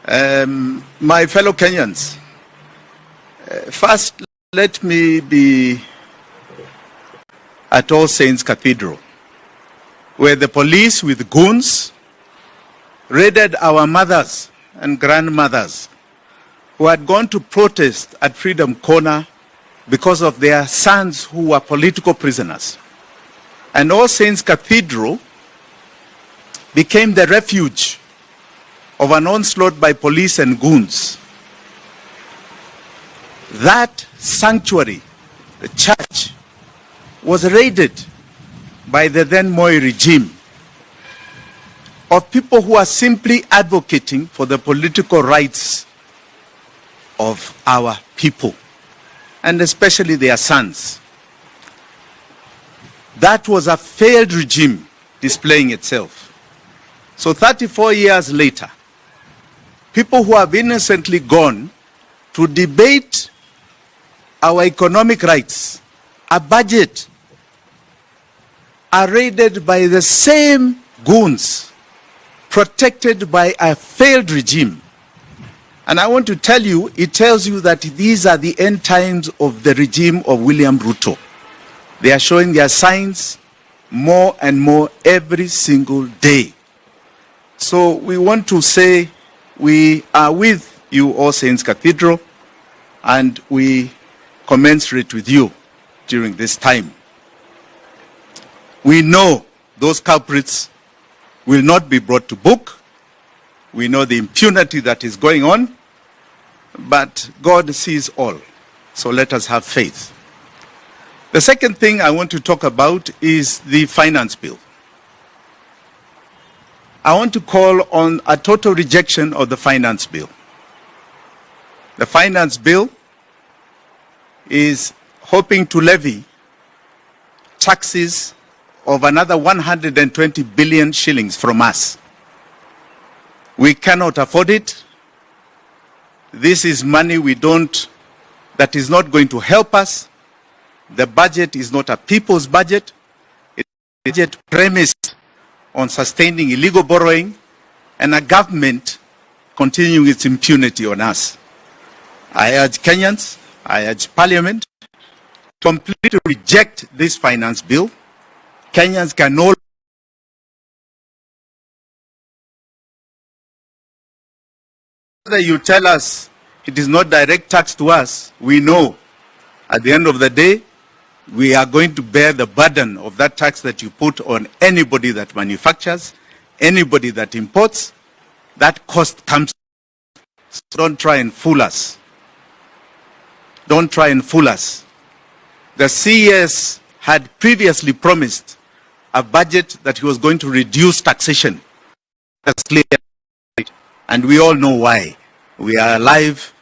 My fellow Kenyans, first let me be at All Saints Cathedral, where the police with goons raided our mothers and grandmothers who had gone to protest at Freedom Corner because of their sons who were political prisoners. And All Saints Cathedral became the refuge of an onslaught by police and goons. That sanctuary, the church, was raided by the then Moi regime of people who are simply advocating for the political rights of our people, and especially their sons. That was a failed regime displaying itself. So 34 years later, people who have innocently gone to debate our economic rights, a budget, are raided by the same goons, protected by a failed regime. And I want to tell you, it tells you that these are the end times of the regime of William Ruto. They are showing their signs more and more every single day. So we want to say we are with you, All Saints Cathedral, and we commensurate with you during this time. We know those culprits will not be brought to book. We know the impunity that is going on, but God sees all. So let us have faith. The second thing I want to talk about is the finance bill. I want to call on a total rejection of the finance bill. The finance bill is hoping to levy taxes of another 120 billion shillings from us. We cannot afford it. This is money that is not going to help us. The budget is not a people's budget. It's a budget premised on sustaining illegal borrowing and a government continuing its impunity on us. I urge Kenyans, I urge Parliament to completely reject this finance bill. Kenyans can no longer you tell us it is not direct tax to us. We know at the end of the day, we are going to bear the burden of that tax that you put on anybody that manufactures, anybody that imports. That cost comes. So don't try and fool us. Don't try and fool us. The CS had previously promised a budget that he was going to reduce taxation. That's clear. And we all know why. We are alive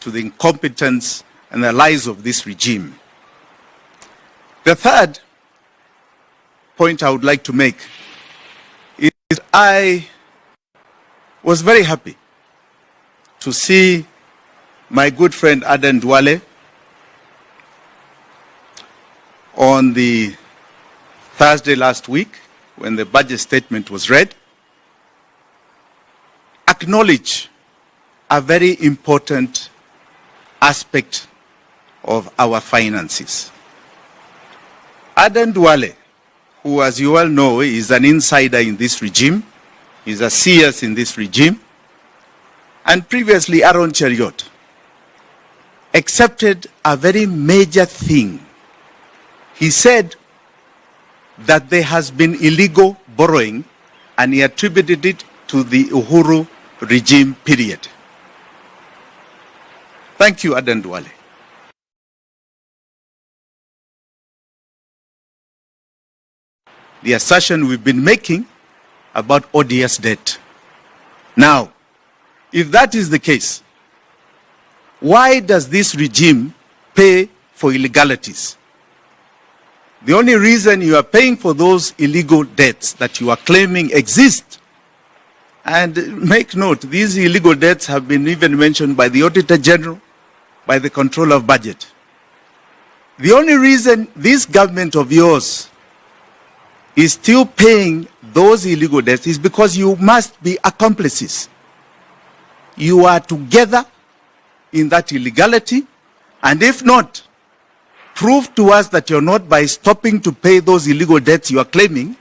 to the incompetence and the lies of this regime. The third point I would like to make is I was very happy to see my good friend Aden Duale on the Thursday last week when the budget statement was read, acknowledge a very important aspect of our finances. Aden Duale, who as you all know is an insider in this regime, is a CS in this regime, and previously Aaron Cheriot, accepted a very major thing. He said that there has been illegal borrowing and he attributed it to the Uhuru regime period. Thank you, Aden Duale. The assertion we've been making about ODS debt. Now, if that is the case, why does this regime pay for illegalities? The only reason you are paying for those illegal debts that you are claiming exist, and make note, these illegal debts have been even mentioned by the Auditor General, by the Controller of Budget. The only reason this government of yours is still paying those illegal debts is because you must be accomplices. you are together in that illegality, and if not, prove to us that you're not, by stopping to pay those illegal debts you are claiming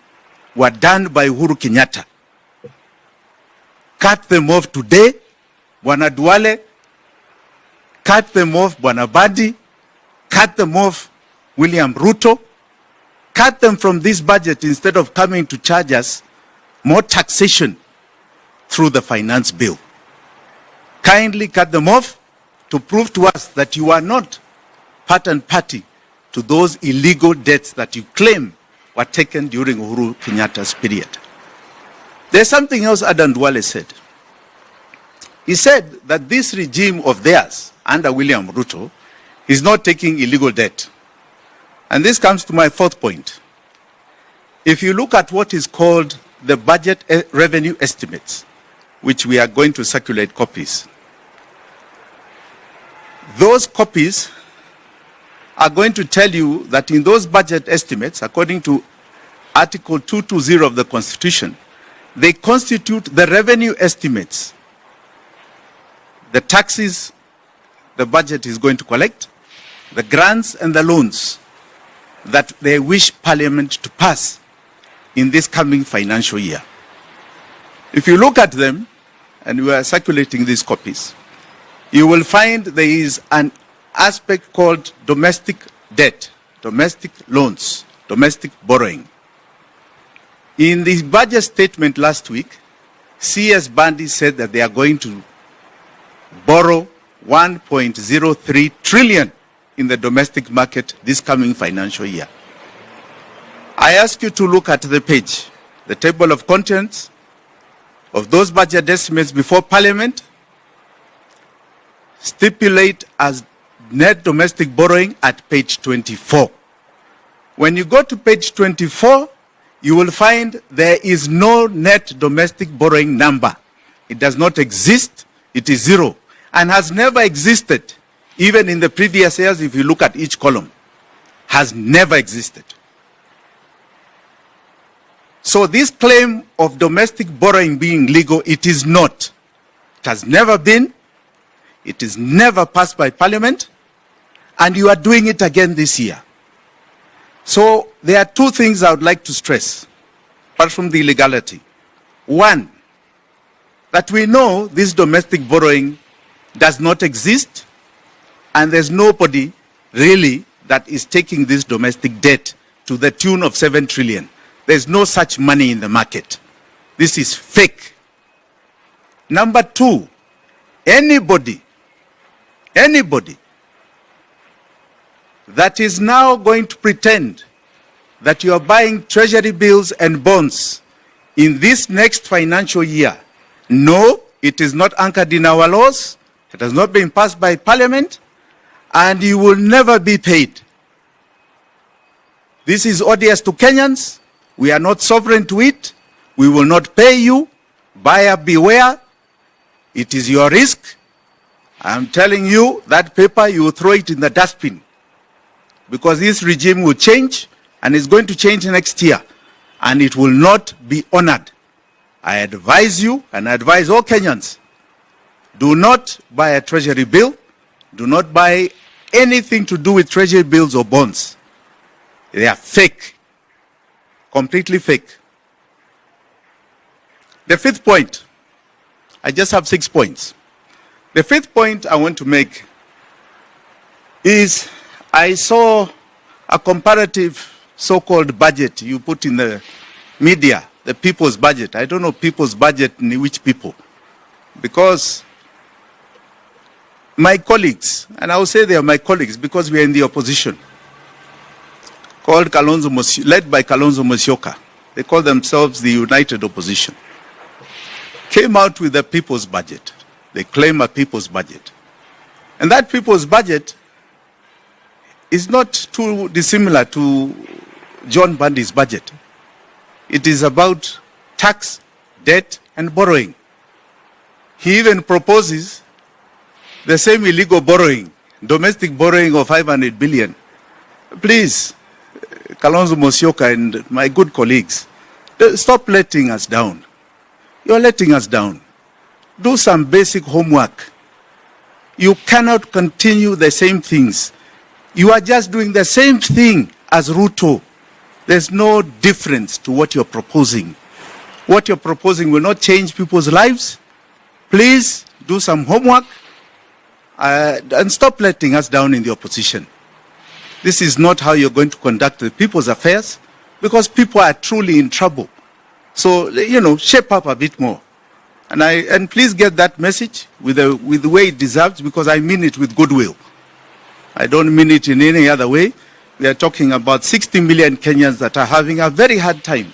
were done by Uhuru Kenyatta. Cut them off today, Bwana Duale. Cut them off, Bwana Badi. Cut them off, William Ruto. Cut them from this budget instead of coming to charge us more taxation through the finance bill. Kindly cut them off to prove to us that you are not part and party to those illegal debts that you claim were taken during Uhuru Kenyatta's period. There's something else Adan Duale said. He said that this regime of theirs, under William Ruto, is not taking illegal debt. And this comes to my fourth point. If you look at what is called the budget revenue estimates, which we are going to circulate copies, those copies are going to tell you that in those budget estimates, according to Article 220 of the Constitution, they constitute the revenue estimates, the taxes the budget is going to collect, the grants and the loans that they wish Parliament to pass in this coming financial year. If you look at them, and we are circulating these copies, you will find there is an aspect called domestic debt, domestic loans, domestic borrowing. In the budget statement last week, CS Bandi said that they are going to borrow 1.03 trillion in the domestic market this coming financial year. I ask you to look at the page, the table of contents of those budget estimates before Parliament stipulate as net domestic borrowing at page 24. When you go to page 24, you will find there is no net domestic borrowing number. It does not exist. It is zero and has never existed. Even in the previous years, if you look at each column, has never existed. So this claim of domestic borrowing being legal, it is not. It has never been. It is never passed by Parliament. And you are doing it again this year. So there are two things I would like to stress, apart from the illegality. One, that we know this domestic borrowing does not exist, and there's nobody really that is taking this domestic debt to the tune of 7 trillion. There's no such money in the market. This is fake. Number two, anybody that is now going to pretend that you are buying treasury bills and bonds in this next financial year, no, it is not anchored in our laws. It has not been passed by Parliament, and you will never be paid. This is odious to Kenyans. We are not sovereign to it. We will not pay you. Buyer beware. It is your risk. I'm telling you, that paper, you will throw it in the dustbin, because this regime will change, and it's going to change next year, and it will not be honored. I advise you, and I advise all Kenyans, do not buy a treasury bill. Do not buy anything to do with treasury bills or bonds. They are fake, completely fake. The fifth point, I just have 6 points. The fifth point I want to make is I saw a comparative so-called budget you put in the media, the people's budget. I don't know people's budget in which people, because my colleagues, and I will say they are my colleagues because we are in the opposition, led by Kalonzo Musyoka, they call themselves the United Opposition, came out with a people's budget. They claim a people's budget. And that people's budget is not too dissimilar to John Bandi's budget. It is about tax, debt, and borrowing. He even proposes the same illegal borrowing, domestic borrowing of 500 billion. Please, Kalonzo Musyoka and my good colleagues, stop letting us down. You're letting us down. do some basic homework. You cannot continue the same things. You are just doing the same thing as Ruto. There's no difference to what you're proposing. What you're proposing will not change people's lives. Please do some homework and stop letting us down in the opposition. This is not how you're going to conduct the people's affairs, because people are truly in trouble. So, shape up a bit more. And please get that message with the way it deserves, because I mean it with goodwill. I don't mean it in any other way. We are talking about 60 million Kenyans that are having a very hard time.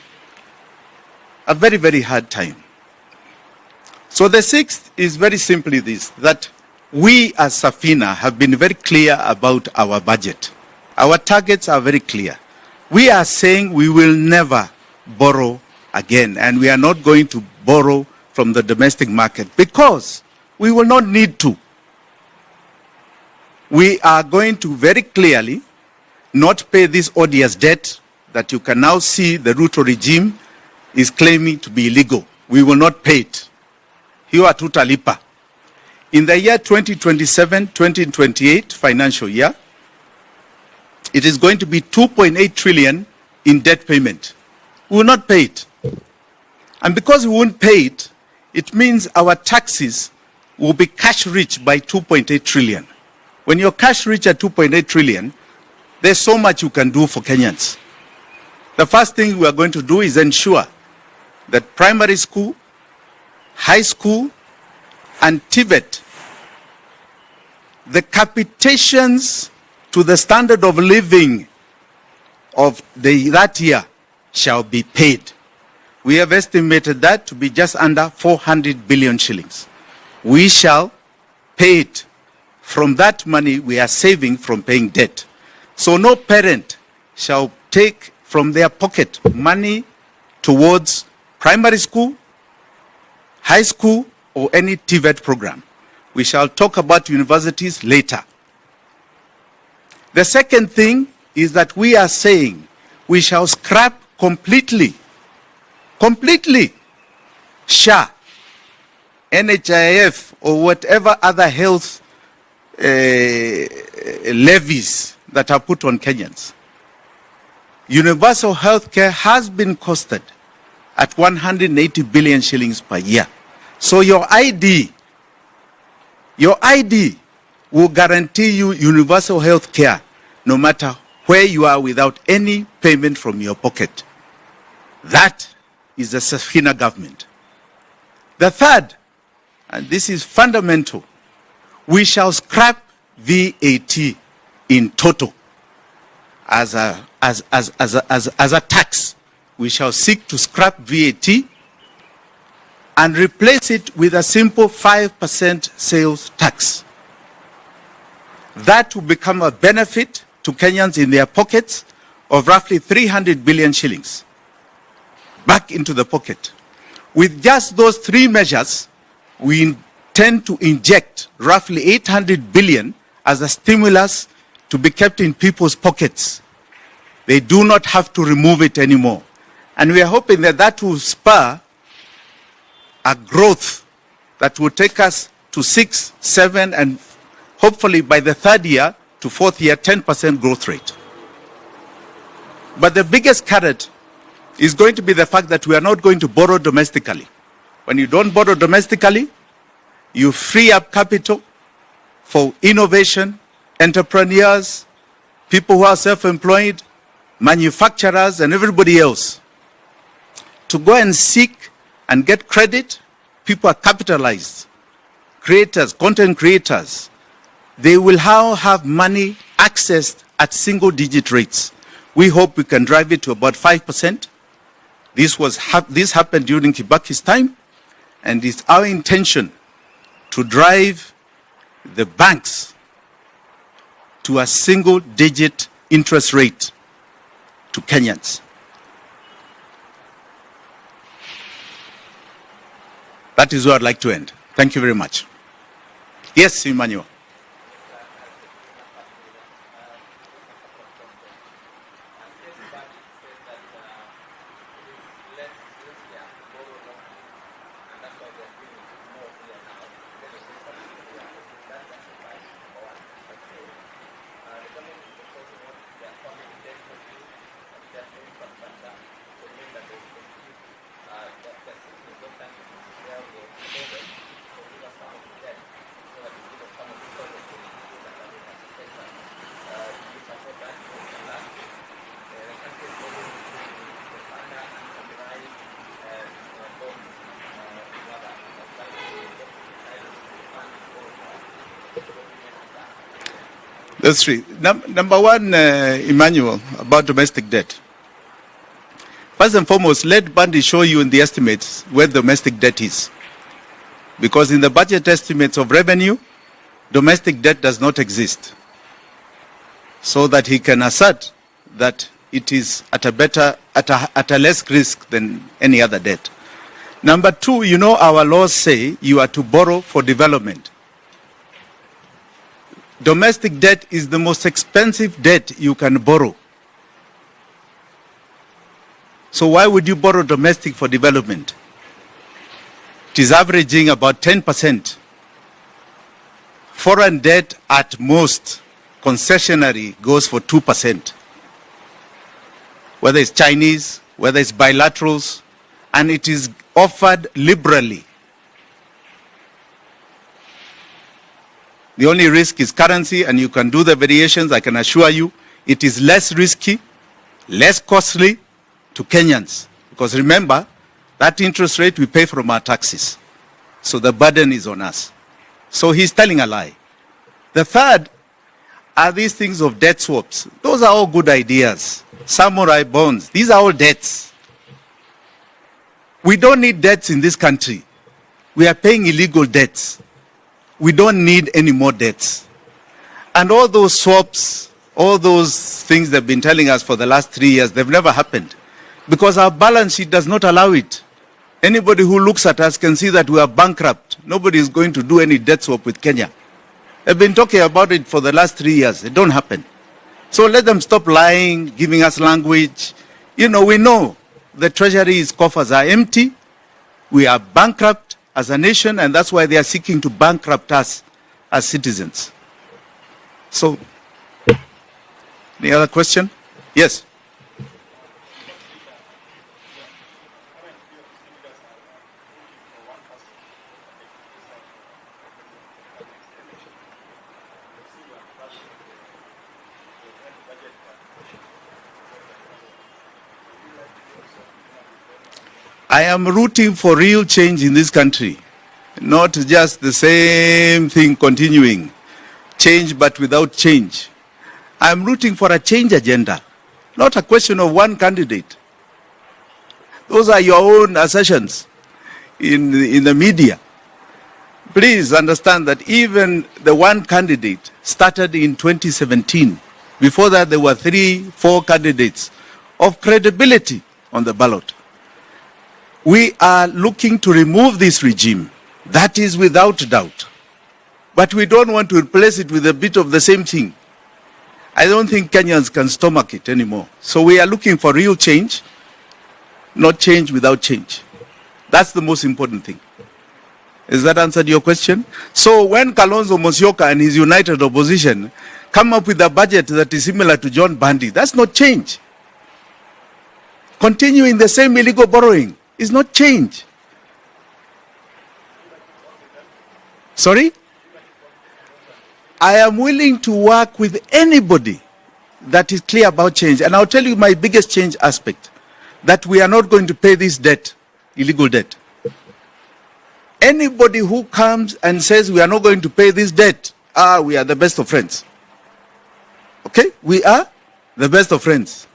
A very, very hard time. So the sixth is very simply this, that we as Safina have been very clear about our budget. Our targets are very clear. We are saying we will never borrow again, and we are not going to borrow from the domestic market because we will not need to. We are going to very clearly not pay this odious debt that you can now see the Ruto regime is claiming to be illegal. We will not pay it. Hiyo hatutalipa. In the year 2027-2028 financial year, it is going to be 2.8 trillion in debt payment. We will not pay it. And because we won't pay it, it means our taxes will be cash rich by 2.8 trillion. When you're cash rich at 2.8 trillion, there's so much you can do for Kenyans. The first thing we are going to do is ensure that primary school, high school, and TVET, the capitations to the standard of living of that year shall be paid. We have estimated that to be just under 400 billion shillings. We shall pay it from that money we are saving from paying debt. So no parent shall take from their pocket money towards primary school, high school, or any TVET program. We shall talk about universities later. The second thing is that we are saying we shall scrap completely SHA, NHIF, or whatever other health levies that are put on Kenyans. Universal health care has been costed at 180 billion shillings per year. So your ID will guarantee you universal health care no matter where you are without any payment from your pocket. That is the Safina government. The third, and this is fundamental, we shall scrap VAT in total as a tax. We shall seek to scrap VAT and replace it with a simple 5% sales tax. That will become a benefit to Kenyans in their pockets of roughly 300 billion shillings back into the pocket. With just those three measures, we intend to inject roughly 800 billion as a stimulus to be kept in people's pockets. They do not have to remove it anymore. And we are hoping that that will spur a growth that will take us to 6, 7, and hopefully by the third year to fourth year, 10% growth rate. But the biggest carrot is going to be the fact that we are not going to borrow domestically. When you don't borrow domestically, you free up capital for innovation, entrepreneurs, people who are self-employed, manufacturers, and everybody else to go and seek and get credit. People are capitalized. Creators, content creators, they will now have money accessed at single-digit rates. We hope we can drive it to about 5%. This happened during Kibaki's time, and it's our intention to drive the banks to a single-digit interest rate to Kenyans. That is where I'd like to end. Thank you very much. Yes, Emmanuel. Those three. Number one, Emmanuel, about domestic debt. First and foremost, let Bundy show you in the estimates where domestic debt is. Because in the budget estimates of revenue, domestic debt does not exist. So that he can assert that it is at a less risk than any other debt. Number two, you know our laws say you are to borrow for development. Domestic debt is the most expensive debt you can borrow. So why would you borrow domestic for development? It is averaging about 10%. Foreign debt at most, concessionary, goes for 2%. Whether it's Chinese, whether it's bilaterals, and it is offered liberally. The only risk is currency, and you can do the variations. I can assure you it is less risky, less costly to Kenyans. Because remember, that interest rate we pay from our taxes. So the burden is on us. So he's telling a lie. The third are these things of debt swaps. Those are all good ideas. Samurai bonds, these are all debts. We don't need debts in this country. We are paying illegal debts. We don't need any more debts. And all those swaps, all those things they've been telling us for the last 3 years, they've never happened. Because our balance sheet does not allow it. Anybody who looks at us can see that we are bankrupt. Nobody is going to do any debt swap with Kenya. They've been talking about it for the last 3 years. It don't happen. So let them stop lying, giving us language. You know, we know the treasury's coffers are empty. We are bankrupt as a nation, and that's why they are seeking to bankrupt us as citizens. So, any other question? Yes. I am rooting for real change in this country, not just the same thing continuing. Change but without change. I am rooting for a change agenda, not a question of one candidate. Those are your own assertions in the media. Please understand that even the one candidate started in 2017. Before that, there were 3, 4 candidates of credibility on the ballot. We are looking to remove this regime. That is without doubt. But we don't want to replace it with a bit of the same thing. I don't think Kenyans can stomach it anymore. So we are looking for real change, not change without change. That's the most important thing. Has that answered your question? So when Kalonzo Musyoka and his united opposition come up with a budget that is similar to John Bundy, that's not change. Continuing the same illegal borrowing is not change. Sorry? I am willing to work with anybody that is clear about change. And I'll tell you my biggest change aspect, that we are not going to pay this debt, illegal debt. Anybody who comes and says we are not going to pay this debt, we are the best of friends. Okay? We are the best of friends.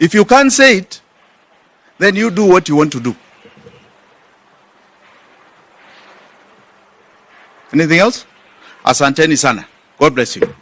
If you can't say it, then you do what you want to do. Anything else? Asanteni sana. God bless you.